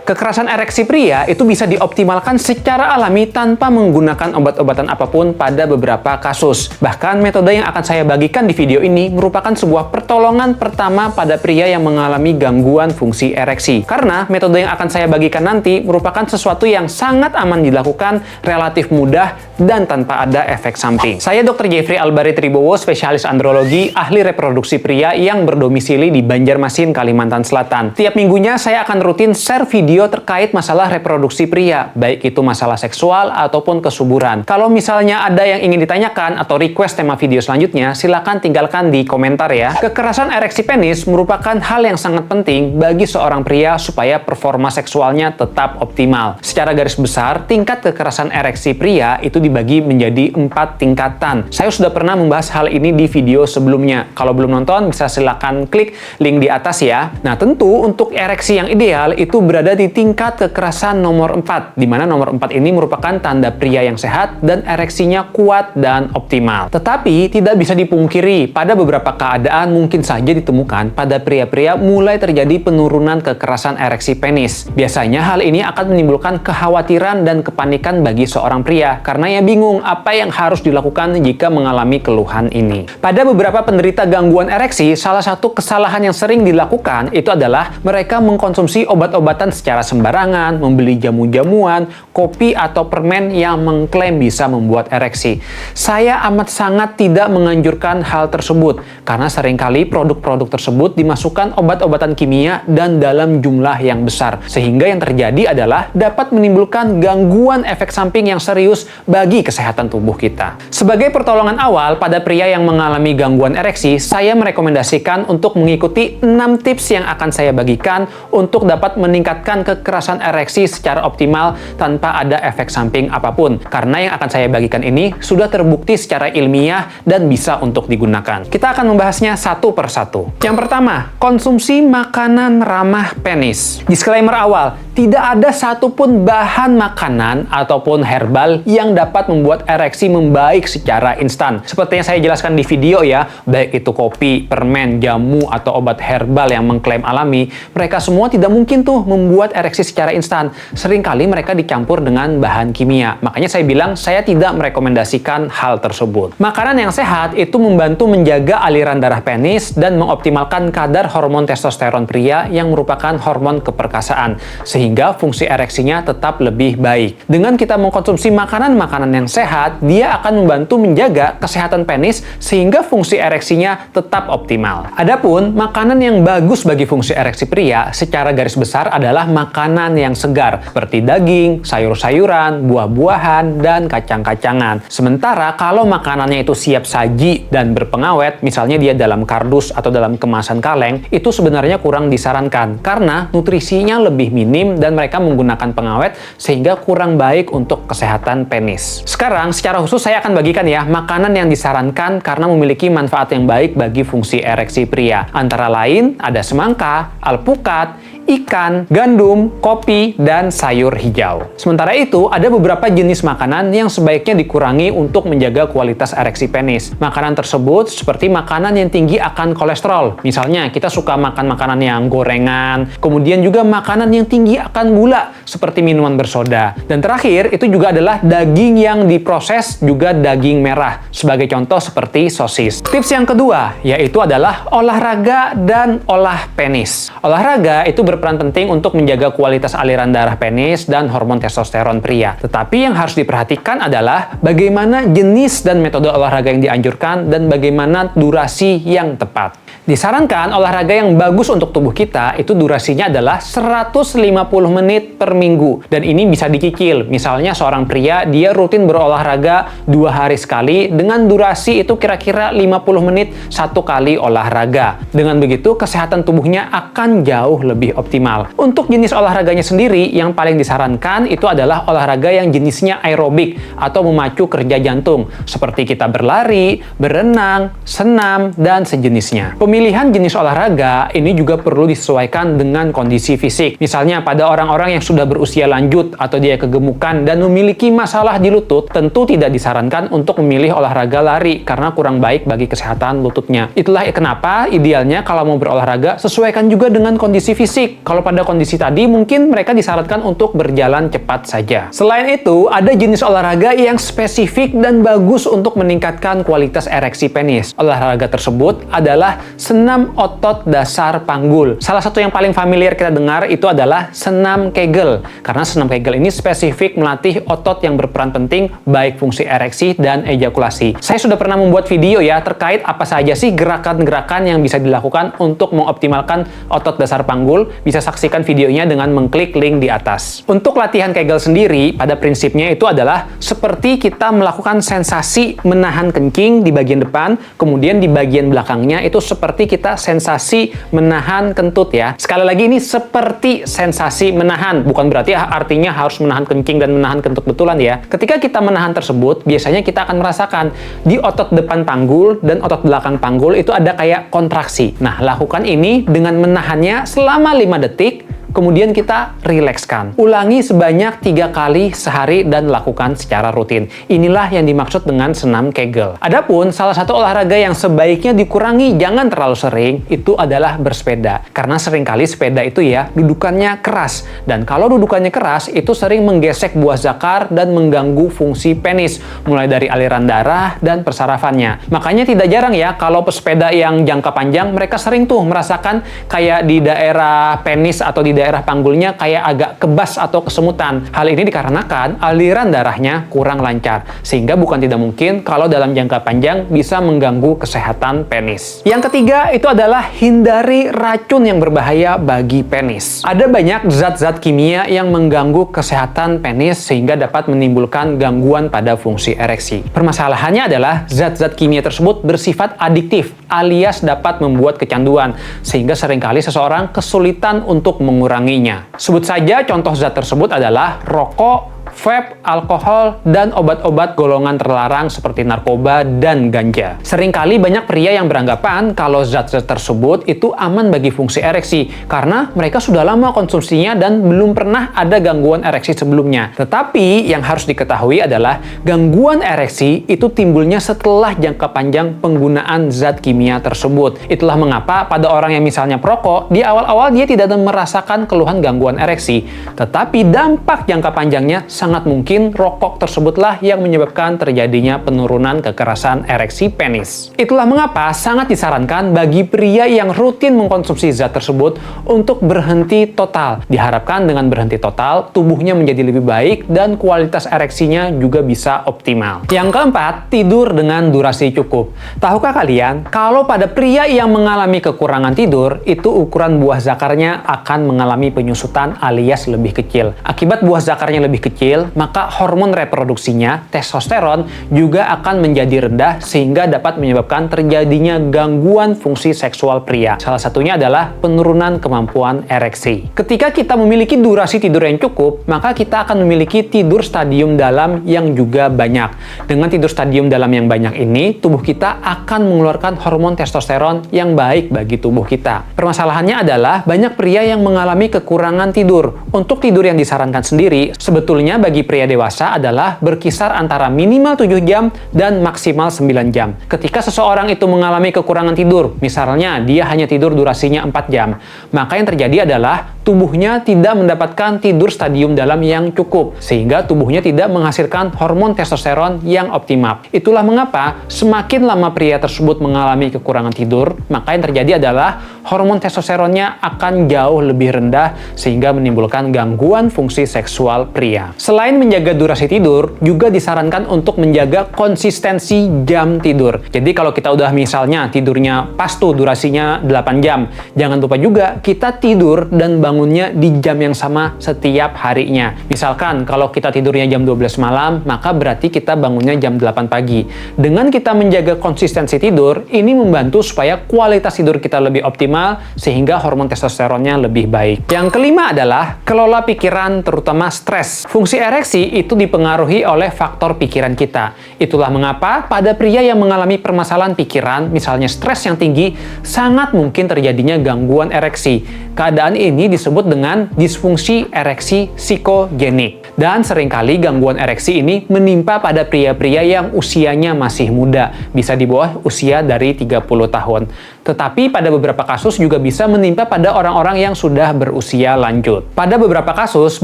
Kekerasan ereksi pria itu bisa dioptimalkan secara alami tanpa menggunakan obat-obatan apapun pada beberapa kasus. Bahkan metode yang akan saya bagikan di video ini merupakan sebuah pertolongan pertama pada pria yang mengalami gangguan fungsi ereksi. Karena metode yang akan saya bagikan nanti merupakan sesuatu yang sangat aman dilakukan, relatif mudah, dan tanpa ada efek samping. Saya Dr. Jeffrey Albari Tribowo, spesialis andrologi, ahli reproduksi pria yang berdomisili di Banjarmasin, Kalimantan Selatan. Tiap minggunya saya akan rutin share video terkait masalah reproduksi pria, baik itu masalah seksual ataupun kesuburan. Kalau misalnya ada yang ingin ditanyakan atau request tema video selanjutnya, silakan tinggalkan di komentar ya. Kekerasan ereksi penis merupakan hal yang sangat penting bagi seorang pria supaya performa seksualnya tetap optimal. Secara garis besar, tingkat kekerasan ereksi pria itu dibagi menjadi 4 tingkatan. Saya sudah pernah membahas hal ini di video sebelumnya. Kalau belum nonton, bisa silakan klik link di atas ya. Nah, tentu untuk ereksi yang ideal itu berada di tingkat kekerasan nomor 4, di mana nomor 4 ini merupakan tanda pria yang sehat dan ereksinya kuat dan optimal. Tetapi tidak bisa dipungkiri, pada beberapa keadaan mungkin saja ditemukan pada pria-pria mulai terjadi penurunan kekerasan ereksi penis. Biasanya hal ini akan menimbulkan kekhawatiran dan kepanikan bagi seorang pria karena ia bingung apa yang harus dilakukan jika mengalami keluhan ini. Pada beberapa penderita gangguan ereksi, salah satu kesalahan yang sering dilakukan itu adalah mereka mengkonsumsi obat-obatan secara sembarangan, membeli jamu-jamuan, kopi atau permen yang mengklaim bisa membuat ereksi. Saya amat sangat tidak menganjurkan hal tersebut, karena seringkali produk-produk tersebut dimasukkan obat-obatan kimia dan dalam jumlah yang besar, sehingga yang terjadi adalah dapat menimbulkan gangguan efek samping yang serius bagi kesehatan tubuh kita. Sebagai pertolongan awal pada pria yang mengalami gangguan ereksi, saya merekomendasikan untuk mengikuti 6 tips yang akan saya bagikan untuk dapat meningkatkan kekerasan ereksi secara optimal tanpa ada efek samping apapun. Karena yang akan saya bagikan ini sudah terbukti secara ilmiah dan bisa untuk digunakan. Kita akan membahasnya satu per satu. Yang pertama, konsumsi makanan ramah penis. Disclaimer awal, tidak ada satupun bahan makanan ataupun herbal yang dapat membuat ereksi membaik secara instan. Seperti yang saya jelaskan di video ya, baik itu kopi, permen, jamu, atau obat herbal yang mengklaim alami, mereka semua tidak mungkin tuh membuat ereksi secara instan. Seringkali mereka dicampur dengan bahan kimia. Makanya saya bilang saya tidak merekomendasikan hal tersebut. Makanan yang sehat itu membantu menjaga aliran darah penis dan mengoptimalkan kadar hormon testosteron pria yang merupakan hormon keperkasaan, sehingga fungsi ereksinya tetap lebih baik. Dengan kita mengkonsumsi makanan-makanan yang sehat, dia akan membantu menjaga kesehatan penis sehingga fungsi ereksinya tetap optimal. Adapun makanan yang bagus bagi fungsi ereksi pria secara garis besar adalah makanan yang segar, seperti daging, sayur-sayuran, buah-buahan, dan kacang-kacangan. Sementara kalau makanannya itu siap saji dan berpengawet, misalnya dia dalam kardus atau dalam kemasan kaleng, itu sebenarnya kurang disarankan karena nutrisinya lebih minim dan mereka menggunakan pengawet sehingga kurang baik untuk kesehatan penis. Sekarang secara khusus saya akan bagikan ya makanan yang disarankan karena memiliki manfaat yang baik bagi fungsi ereksi pria. Antara lain ada semangka, alpukat, ikan, gandum, kopi, dan sayur hijau. Sementara itu, ada beberapa jenis makanan yang sebaiknya dikurangi untuk menjaga kualitas ereksi penis. Makanan tersebut seperti makanan yang tinggi akan kolesterol. Misalnya, kita suka makan makanan yang gorengan, kemudian juga makanan yang tinggi akan gula, seperti minuman bersoda. Dan terakhir, itu juga adalah daging yang diproses, juga daging merah. Sebagai contoh seperti sosis. Tips yang kedua, yaitu adalah olahraga dan olah penis. Olahraga itu berperan penting untuk menjaga kualitas aliran darah penis dan hormon testosteron pria. Tetapi yang harus diperhatikan adalah bagaimana jenis dan metode olahraga yang dianjurkan dan bagaimana durasi yang tepat. Disarankan olahraga yang bagus untuk tubuh kita itu durasinya adalah 150 menit per minggu. Dan ini bisa dicicil. Misalnya seorang pria, dia rutin berolahraga 2 hari sekali dengan durasi itu kira-kira 50 menit 1 kali olahraga. Dengan begitu, kesehatan tubuhnya akan jauh lebih optimal. Untuk jenis olahraganya sendiri, yang paling disarankan itu adalah olahraga yang jenisnya aerobik atau memacu kerja jantung. Seperti kita berlari, berenang, senam, dan sejenisnya. Pemilihan jenis olahraga ini juga perlu disesuaikan dengan kondisi fisik. Misalnya pada orang-orang yang sudah berusia lanjut atau dia kegemukan dan memiliki masalah di lutut, tentu tidak disarankan untuk memilih olahraga lari karena kurang baik bagi kesehatan lututnya. Itulah kenapa idealnya kalau mau berolahraga, sesuaikan juga dengan kondisi fisik. Tapi kalau pada kondisi tadi mungkin mereka disarankan untuk berjalan cepat saja. Selain itu, ada jenis olahraga yang spesifik dan bagus untuk meningkatkan kualitas ereksi penis. Olahraga tersebut adalah senam otot dasar panggul. Salah satu yang paling familiar kita dengar itu adalah senam Kegel. Karena senam Kegel ini spesifik melatih otot yang berperan penting baik fungsi ereksi dan ejakulasi. Saya sudah pernah membuat video ya terkait apa saja sih gerakan-gerakan yang bisa dilakukan untuk mengoptimalkan otot dasar panggul. Bisa saksikan videonya dengan mengklik link di atas. Untuk latihan Kegel sendiri, pada prinsipnya itu adalah seperti kita melakukan sensasi menahan kencing di bagian depan, kemudian di bagian belakangnya itu seperti kita sensasi menahan kentut ya. Sekali lagi ini seperti sensasi menahan, bukan berarti artinya harus menahan kencing dan menahan kentut betulan ya. Ketika kita menahan tersebut, biasanya kita akan merasakan di otot depan panggul dan otot belakang panggul itu ada kayak kontraksi. Nah, lakukan ini dengan menahannya selama 5 detik, kemudian kita rilekskan. Ulangi sebanyak 3 kali sehari dan lakukan secara rutin. Inilah yang dimaksud dengan senam Kegel. Adapun salah satu olahraga yang sebaiknya dikurangi, jangan terlalu sering, itu adalah bersepeda. Karena seringkali sepeda itu ya dudukannya keras. Dan kalau dudukannya keras, itu sering menggesek buah zakar dan mengganggu fungsi penis, mulai dari aliran darah dan persarafannya. Makanya tidak jarang ya kalau pesepeda yang jangka panjang, mereka sering tuh merasakan kayak di daerah penis atau di daerah panggulnya kayak agak kebas atau kesemutan. Hal ini dikarenakan aliran darahnya kurang lancar, sehingga bukan tidak mungkin kalau dalam jangka panjang bisa mengganggu kesehatan penis. Yang ketiga itu adalah hindari racun yang berbahaya bagi penis. Ada banyak zat-zat kimia yang mengganggu kesehatan penis sehingga dapat menimbulkan gangguan pada fungsi ereksi. Permasalahannya adalah zat-zat kimia tersebut bersifat adiktif alias dapat membuat kecanduan, sehingga seringkali seseorang kesulitan untuk menguranginya. Sebut saja contoh zat tersebut adalah rokok, vape, alkohol, dan obat-obat golongan terlarang seperti narkoba dan ganja. Seringkali banyak pria yang beranggapan kalau zat-zat tersebut itu aman bagi fungsi ereksi karena mereka sudah lama konsumsinya dan belum pernah ada gangguan ereksi sebelumnya. Tetapi yang harus diketahui adalah gangguan ereksi itu timbulnya setelah jangka panjang penggunaan zat kimia tersebut. Itulah mengapa pada orang yang misalnya perokok, di awal-awal dia tidak merasakan keluhan gangguan ereksi, tetapi dampak jangka panjangnya sangat mungkin rokok tersebutlah yang menyebabkan terjadinya penurunan kekerasan ereksi penis. Itulah mengapa sangat disarankan bagi pria yang rutin mengkonsumsi zat tersebut untuk berhenti total. Diharapkan dengan berhenti total, tubuhnya menjadi lebih baik dan kualitas ereksinya juga bisa optimal. Yang keempat, tidur dengan durasi cukup. Tahukah kalian, kalau pada pria yang mengalami kekurangan tidur, itu ukuran buah zakarnya akan mengalami penyusutan alias lebih kecil. Akibat buah zakarnya lebih kecil, maka hormon reproduksinya, testosteron, juga akan menjadi rendah sehingga dapat menyebabkan terjadinya gangguan fungsi seksual pria. Salah satunya adalah penurunan kemampuan ereksi. Ketika kita memiliki durasi tidur yang cukup, maka kita akan memiliki tidur stadium dalam yang juga banyak. Dengan tidur stadium dalam yang banyak ini, tubuh kita akan mengeluarkan hormon testosteron yang baik bagi tubuh kita. Permasalahannya adalah banyak pria yang mengalami kekurangan tidur. Untuk tidur yang disarankan sendiri, sebetulnya bagi pria dewasa adalah berkisar antara minimal 7 jam dan maksimal 9 jam. Ketika seseorang itu mengalami kekurangan tidur, misalnya dia hanya tidur durasinya 4 jam, maka yang terjadi adalah tubuhnya tidak mendapatkan tidur stadium dalam yang cukup, sehingga tubuhnya tidak menghasilkan hormon testosteron yang optimal. Itulah mengapa semakin lama pria tersebut mengalami kekurangan tidur, maka yang terjadi adalah hormon testosteronnya akan jauh lebih rendah sehingga menimbulkan gangguan fungsi seksual pria. Selain menjaga durasi tidur, juga disarankan untuk menjaga konsistensi jam tidur. Jadi kalau kita udah misalnya tidurnya pas tuh durasinya 8 jam, jangan lupa juga kita tidur dan bangunnya di jam yang sama setiap harinya. Misalkan kalau kita tidurnya jam 12 malam, maka berarti kita bangunnya jam 8 pagi. Dengan kita menjaga konsistensi tidur, ini membantu supaya kualitas tidur kita lebih optimal sehingga hormon testosteronnya lebih baik. Yang kelima adalah kelola pikiran, terutama stres. Fungsi ereksi itu dipengaruhi oleh faktor pikiran kita. Itulah mengapa pada pria yang mengalami permasalahan pikiran, misalnya stres yang tinggi, sangat mungkin terjadinya gangguan ereksi. Keadaan ini disebut dengan disfungsi ereksi psikogenik. Dan seringkali gangguan ereksi ini menimpa pada pria-pria yang usianya masih muda, bisa di bawah usia dari 30 tahun. Tetapi pada beberapa kasus juga bisa menimpa pada orang-orang yang sudah berusia lanjut. Pada beberapa kasus,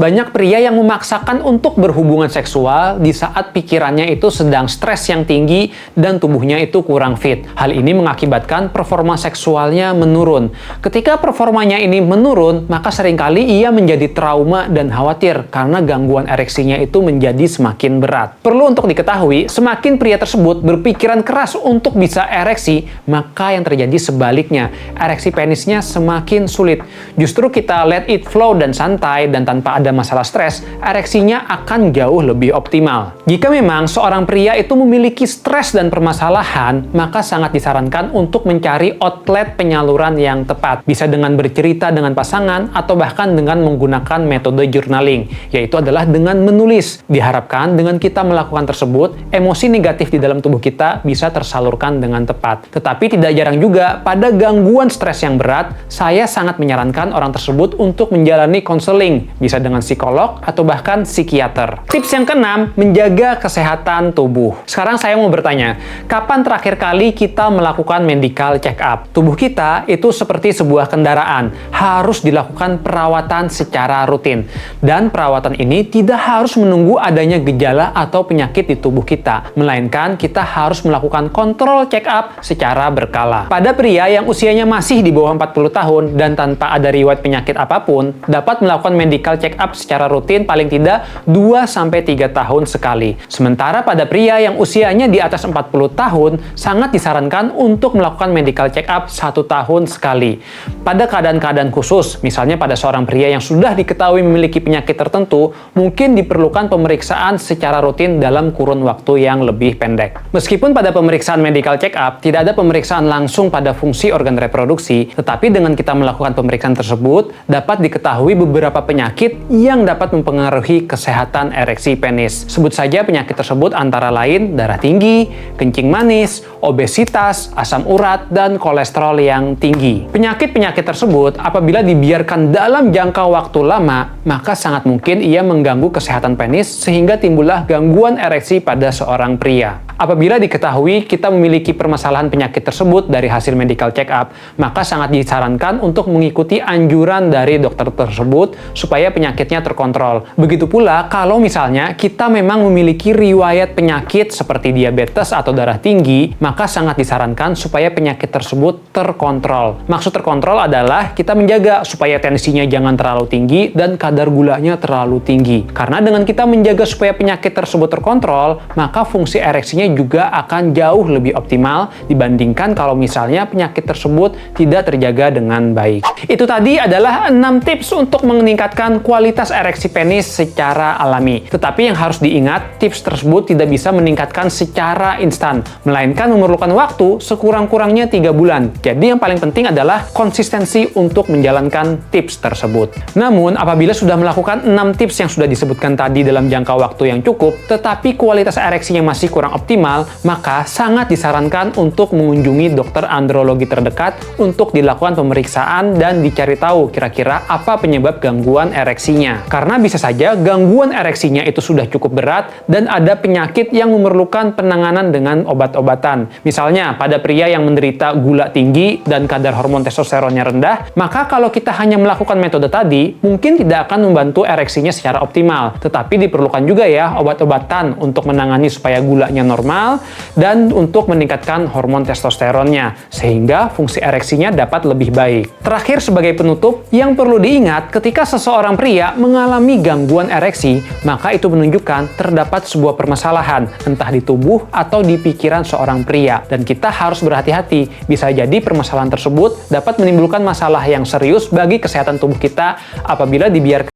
banyak pria yang memaksakan untuk berhubungan seksual di saat pikirannya itu sedang stres yang tinggi dan tubuhnya itu kurang fit. Hal ini mengakibatkan performa seksualnya menurun. Ketika performanya ini menurun, maka seringkali ia menjadi trauma dan khawatir karena gangguan ereksinya itu menjadi semakin berat. Perlu untuk diketahui, semakin pria tersebut berpikiran keras untuk bisa ereksi, maka yang terjadi sebaliknya, ereksi penisnya semakin sulit. Justru kita let it flow dan santai dan tanpa ada masalah stres, ereksinya akan jauh lebih optimal. Jika memang seorang pria itu memiliki stres dan permasalahan, maka sangat disarankan untuk mencari outlet penyaluran yang tepat. Bisa dengan bercerita dengan pasangan atau bahkan dengan menggunakan metode journaling, yaitu adalah dengan menulis. Diharapkan dengan kita melakukan tersebut, emosi negatif di dalam tubuh kita bisa tersalurkan dengan tepat. Tetapi tidak jarang juga pada gangguan stres yang berat, saya sangat menyarankan orang tersebut untuk menjalani konseling, bisa dengan psikolog atau bahkan psikiater. Tips yang keenam, menjaga kesehatan tubuh. Sekarang saya mau bertanya, kapan terakhir kali kita melakukan medical check up? Tubuh kita itu seperti sebuah kendaraan, harus dilakukan perawatan secara rutin. Dan perawatan ini tidak harus menunggu adanya gejala atau penyakit di tubuh kita, melainkan kita harus melakukan kontrol check up secara berkala. Pada pria yang usianya masih di bawah 40 tahun dan tanpa ada riwayat penyakit apapun, dapat melakukan medical check up secara rutin paling tidak 2-3 tahun sekali. Sementara pada pria yang usianya di atas 40 tahun, sangat disarankan untuk melakukan medical check up 1 tahun sekali. Pada keadaan-keadaan khusus, misalnya pada seorang pria yang sudah diketahui memiliki penyakit tertentu, mungkin diperlukan pemeriksaan secara rutin dalam kurun waktu yang lebih pendek. Meskipun pada pemeriksaan medical check up tidak ada pemeriksaan langsung pada fungsi organ reproduksi, tetapi dengan kita melakukan pemeriksaan tersebut, dapat diketahui beberapa penyakit yang dapat mempengaruhi kesehatan ereksi penis. Sebut saja penyakit tersebut antara lain darah tinggi, kencing manis, obesitas, asam urat, dan kolesterol yang tinggi. Penyakit-penyakit tersebut apabila dibiarkan dalam jangka waktu lama, maka sangat mungkin ia mengganggu kesehatan penis sehingga timbullah gangguan ereksi pada seorang pria. Apabila diketahui kita memiliki permasalahan penyakit tersebut dari hasil medical check up, maka sangat disarankan untuk mengikuti anjuran dari dokter tersebut supaya penyakitnya terkontrol. Begitu pula kalau misalnya kita memang memiliki riwayat penyakit seperti diabetes atau darah tinggi, maka sangat disarankan supaya penyakit tersebut terkontrol. Maksud terkontrol adalah kita menjaga supaya tensinya jangan terlalu tinggi dan kadar gulanya terlalu tinggi. Karena dengan kita menjaga supaya penyakit tersebut terkontrol, maka fungsi ereksinya juga akan jauh lebih optimal dibandingkan kalau misalnya penyakit tersebut tidak terjaga dengan baik. Itu tadi adalah 6 tips untuk meningkatkan kualitas ereksi penis secara alami. Tetapi yang harus diingat, tips tersebut tidak bisa meningkatkan secara instan, melainkan memerlukan waktu sekurang-kurangnya 3 bulan. Jadi yang paling penting adalah konsistensi untuk menjalankan tips tersebut. Namun, apabila sudah melakukan 6 tips yang sudah disebutkan tadi dalam jangka waktu yang cukup, tetapi kualitas ereksinya masih kurang optimal, maka sangat disarankan untuk mengunjungi dokter andrologi terdekat untuk dilakukan pemeriksaan dan dicari tahu kira-kira apa penyebab gangguan ereksinya. Karena bisa saja gangguan ereksinya itu sudah cukup berat dan ada penyakit yang memerlukan penanganan dengan obat-obatan. Misalnya, pada pria yang menderita gula tinggi dan kadar hormon testosteronnya rendah, maka kalau kita hanya melakukan metode tadi, mungkin tidak akan membantu ereksinya secara optimal. Tetapi diperlukan juga ya obat-obatan untuk menangani supaya gulanya normal dan untuk meningkatkan hormon testosteronnya, sehingga fungsi ereksinya dapat lebih baik. Terakhir sebagai penutup, yang perlu diingat ketika seseorang pria mengalami gangguan ereksi, maka itu menunjukkan terdapat sebuah permasalahan, entah di tubuh atau di pikiran seorang pria. Dan kita harus berhati-hati, bisa jadi permasalahan tersebut dapat menimbulkan masalah yang serius bagi kesehatan tubuh kita apabila dibiarkan